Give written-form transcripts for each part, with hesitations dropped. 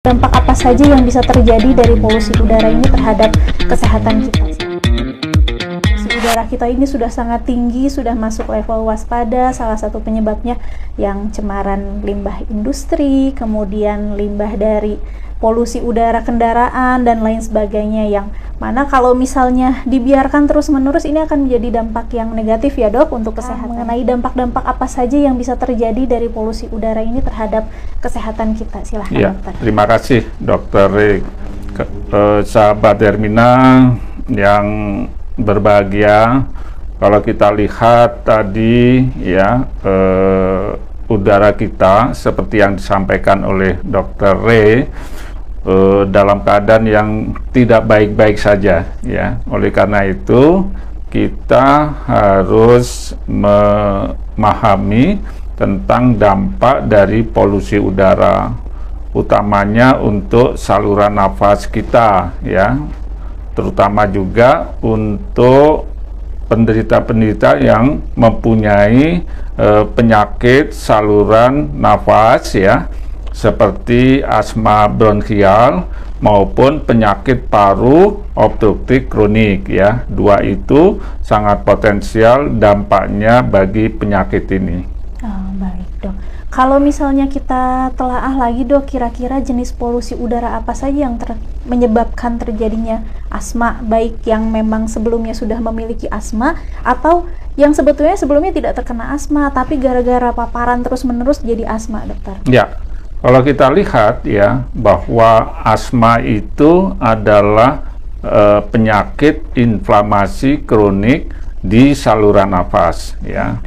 Dampak apa saja yang bisa terjadi dari polusi udara ini terhadap kesehatan kita? Polusi udara kita ini sudah sangat tinggi, sudah masuk level waspada. Salah satu penyebabnya yang cemaran limbah industri, kemudian limbah dari polusi udara kendaraan dan lain sebagainya, yang mana kalau misalnya dibiarkan terus-menerus ini akan menjadi dampak yang negatif ya dok untuk kesehatan. Mengenai dampak-dampak apa saja yang bisa terjadi dari polusi udara ini terhadap kesehatan kita, silahkan ya, dokter. Terima kasih dokter sahabat Hermina yang berbahagia. Kalau kita lihat tadi ya, udara kita seperti yang disampaikan oleh dokter Ray, dalam keadaan yang tidak baik-baik saja ya. Oleh karena itu kita harus memahami tentang dampak dari polusi udara, utamanya untuk saluran nafas kita ya, terutama juga untuk penderita-penderita yang mempunyai penyakit saluran nafas ya, seperti asma bronkial maupun penyakit paru obstruktif kronik ya. Dua itu sangat potensial dampaknya bagi penyakit ini. Oh, baik dok. Kalau misalnya kita telaah lagi dok, kira-kira jenis polusi udara apa saja yang menyebabkan terjadinya asma, baik yang memang sebelumnya sudah memiliki asma atau yang sebetulnya sebelumnya tidak terkena asma tapi gara-gara paparan terus-menerus jadi asma, dokter? Ya. Kalau kita lihat ya, bahwa asma itu adalah penyakit inflamasi kronik di saluran nafas ya.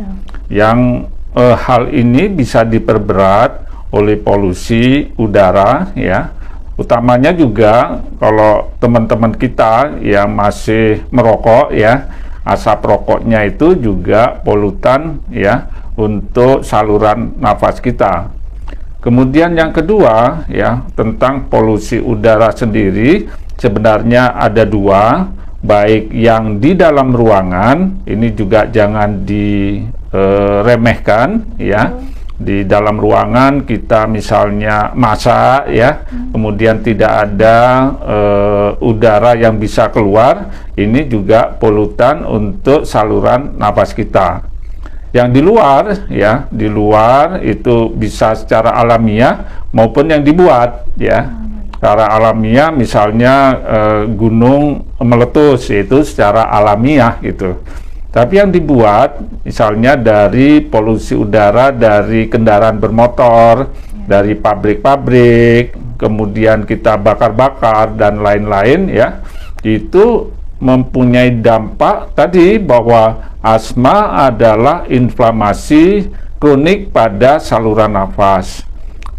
Yang hal ini bisa diperberat oleh polusi udara ya. Utamanya juga kalau teman-teman kita yang masih merokok ya, asap rokoknya itu juga polutan ya untuk saluran nafas kita. Kemudian yang kedua ya, tentang polusi udara sendiri sebenarnya ada dua, baik yang di dalam ruangan, ini juga jangan diremehkan ya. Di dalam ruangan kita misalnya masak ya, kemudian tidak ada udara yang bisa keluar, ini juga polutan untuk saluran napas kita. Yang di luar ya, di luar itu bisa secara alamiah maupun yang dibuat ya. Secara alamiah misalnya gunung meletus, itu secara alamiah gitu. Tapi yang dibuat misalnya dari polusi udara dari kendaraan bermotor, dari pabrik-pabrik, kemudian kita bakar-bakar dan lain-lain ya, itu mempunyai dampak tadi bahwa asma adalah inflamasi kronik pada saluran nafas.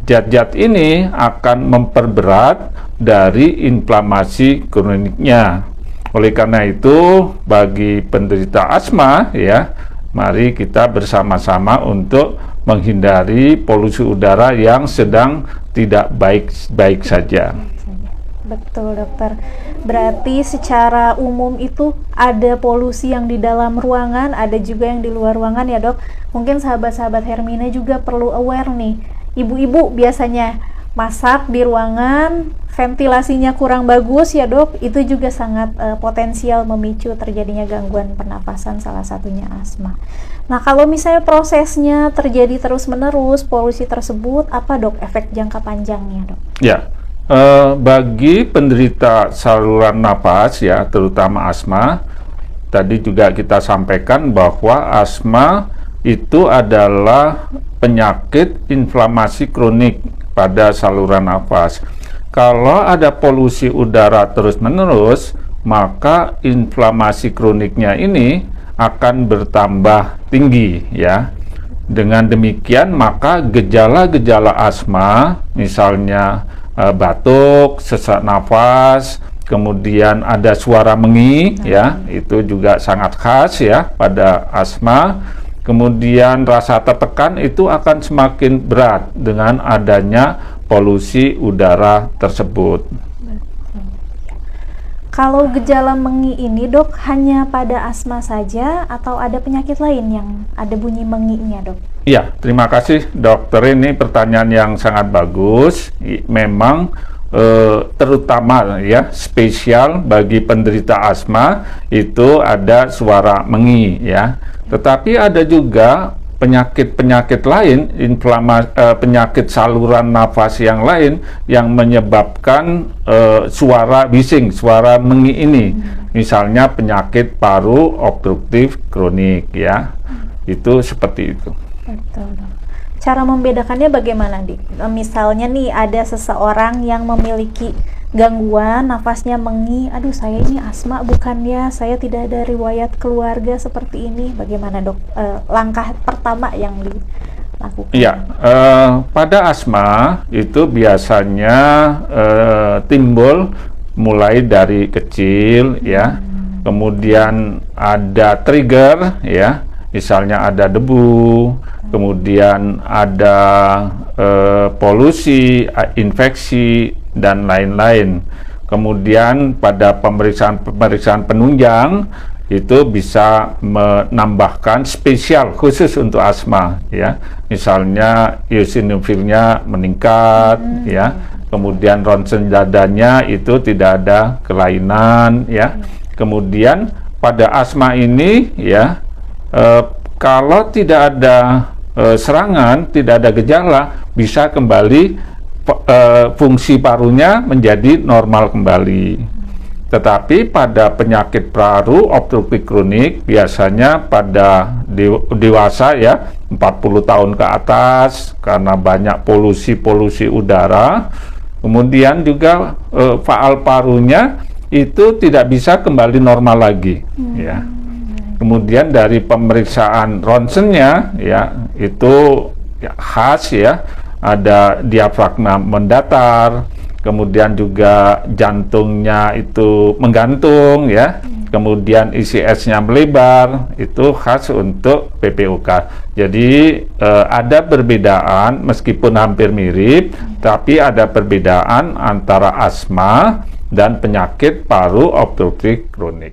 Zat-zat ini akan memperberat dari inflamasi kroniknya. Oleh karena itu, bagi penderita asma ya, mari kita bersama-sama untuk menghindari polusi udara yang sedang tidak baik-baik saja. Betul dokter, berarti secara umum itu ada polusi yang di dalam ruangan, ada juga yang di luar ruangan ya dok. Mungkin sahabat-sahabat Hermina juga perlu aware nih, ibu-ibu biasanya masak di ruangan, ventilasinya kurang bagus ya dok, itu juga sangat potensial memicu terjadinya gangguan pernafasan, salah satunya asma. Nah kalau misalnya prosesnya terjadi terus-menerus polusi tersebut, apa dok efek jangka panjangnya dok? Ya. Bagi penderita saluran napas ya, terutama asma, tadi juga kita sampaikan bahwa asma itu adalah penyakit inflamasi kronik pada saluran nafas. Kalau ada polusi udara terus-menerus, maka inflamasi kroniknya ini akan bertambah tinggi ya. Dengan demikian maka gejala-gejala asma, misalnya batuk, sesak nafas, kemudian ada suara mengi ya, itu juga sangat khas ya pada asma. Kemudian rasa tertekan itu akan semakin berat dengan adanya polusi udara tersebut. Kalau gejala mengi ini dok hanya pada asma saja atau ada penyakit lain yang ada bunyi menginya dok? Iya, terima kasih dokter. Ini pertanyaan yang sangat bagus. Memang terutama ya spesial bagi penderita asma itu ada suara mengi ya. Tetapi ada juga penyakit-penyakit lain, penyakit saluran nafas yang lain yang menyebabkan suara bising, suara mengi ini. Misalnya penyakit paru obstruktif kronik ya. Itu seperti itu. Betul. Cara membedakannya bagaimana, Dik? Misalnya nih ada seseorang yang memiliki gangguan nafasnya mengi, aduh saya ini asma bukan ya, saya tidak ada riwayat keluarga seperti ini. Bagaimana dok? Langkah pertama yang dilakukan? Iya, pada asma itu biasanya timbul mulai dari kecil ya, kemudian ada trigger ya, misalnya ada debu, kemudian ada polusi, infeksi, dan lain-lain. Kemudian pada pemeriksaan penunjang itu bisa menambahkan spesial khusus untuk asma ya. Misalnya eosinofilnya meningkat ya. Kemudian ronsen dadanya itu tidak ada kelainan ya. Kemudian pada asma ini ya, kalau tidak ada serangan, tidak ada gejala, bisa kembali fungsi parunya menjadi normal kembali. Tetapi pada penyakit paru obstruktif kronik biasanya pada dewasa ya, 40 tahun ke atas karena banyak polusi udara, kemudian juga faal parunya itu tidak bisa kembali normal lagi ya. Kemudian dari pemeriksaan ronsennya ya itu ya, khas ya, ada diafragma mendatar, kemudian juga jantungnya itu menggantung ya, kemudian ICS-nya melebar, itu khas untuk PPOK. Jadi ada perbedaan meskipun hampir mirip, tapi ada perbedaan antara asma dan penyakit paru obstruktif kronik.